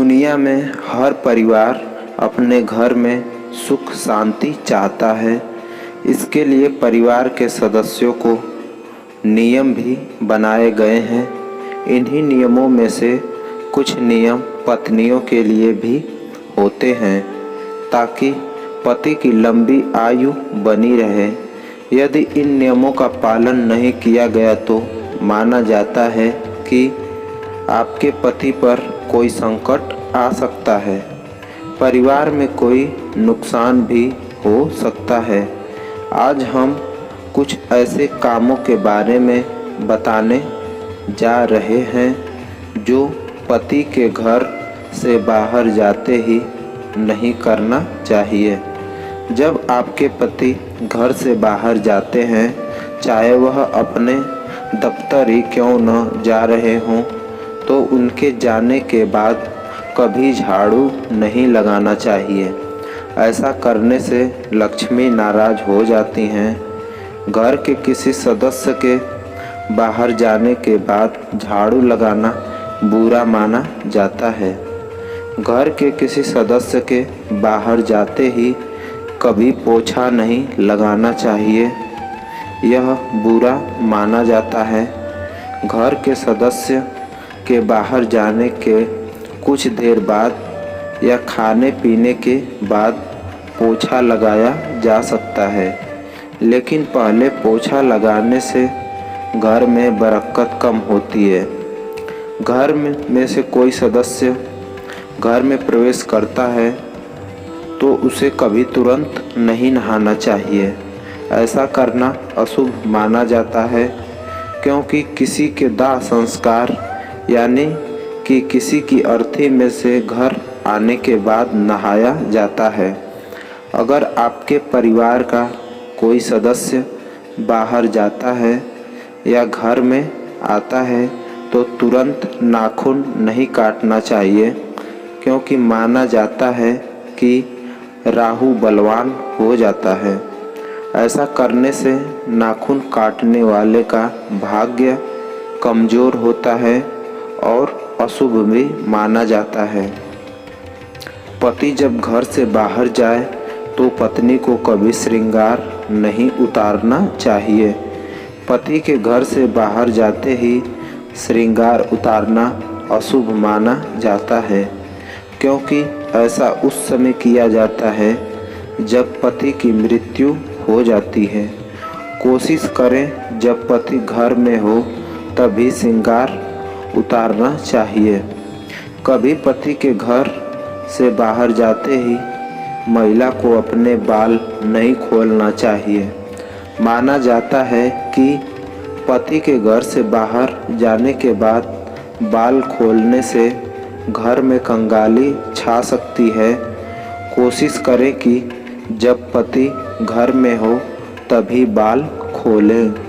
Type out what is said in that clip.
दुनिया में हर परिवार अपने घर में सुख शांति चाहता है। इसके लिए परिवार के सदस्यों को नियम भी बनाए गए हैं। इन्हीं नियमों में से कुछ नियम पत्नियों के लिए भी होते हैं ताकि पति की लंबी आयु बनी रहे। यदि इन नियमों का पालन नहीं किया गया तो माना जाता है कि आपके पति पर कोई संकट आ सकता है, परिवार में कोई नुकसान भी हो सकता है। आज हम कुछ ऐसे कामों के बारे में बताने जा रहे हैं जो पति के घर से बाहर जाते ही नहीं करना चाहिए। जब आपके पति घर से बाहर जाते हैं, चाहे वह अपने दफ्तर ही क्यों न जा रहे हों, तो उनके जाने के बाद कभी झाड़ू नहीं लगाना चाहिए। ऐसा करने से लक्ष्मी नाराज हो जाती हैं। घर के किसी सदस्य के बाहर जाने के बाद झाड़ू लगाना बुरा माना जाता है। घर के किसी सदस्य के बाहर जाते ही कभी पोछा नहीं लगाना चाहिए, यह बुरा माना जाता है। घर के सदस्य के बाहर जाने के कुछ देर बाद या खाने पीने के बाद पोछा लगाया जा सकता है, लेकिन पहले पोछा लगाने से घर में बरकत कम होती है। घर में से कोई सदस्य घर में प्रवेश करता है तो उसे कभी तुरंत नहीं नहाना चाहिए। ऐसा करना अशुभ माना जाता है, क्योंकि किसी के दाह संस्कार यानी कि किसी की अर्थी में से घर आने के बाद नहाया जाता है। अगर आपके परिवार का कोई सदस्य बाहर जाता है या घर में आता है तो तुरंत नाखून नहीं काटना चाहिए, क्योंकि माना जाता है कि राहु बलवान हो जाता है। ऐसा करने से नाखून काटने वाले का भाग्य कमज़ोर होता है और अशुभ भी माना जाता है। पति जब घर से बाहर जाए तो पत्नी को कभी श्रृंगार नहीं उतारना चाहिए। पति के घर से बाहर जाते ही श्रृंगार उतारना अशुभ माना जाता है, क्योंकि ऐसा उस समय किया जाता है जब पति की मृत्यु हो जाती है। कोशिश करें जब पति घर में हो तभी श्रृंगार उतारना चाहिए। कभी पति के घर से बाहर जाते ही महिला को अपने बाल नहीं खोलना चाहिए। माना जाता है कि पति के घर से बाहर जाने के बाद बाल खोलने से घर में कंगाली छा सकती है। कोशिश करें कि जब पति घर में हो तभी बाल खोलें।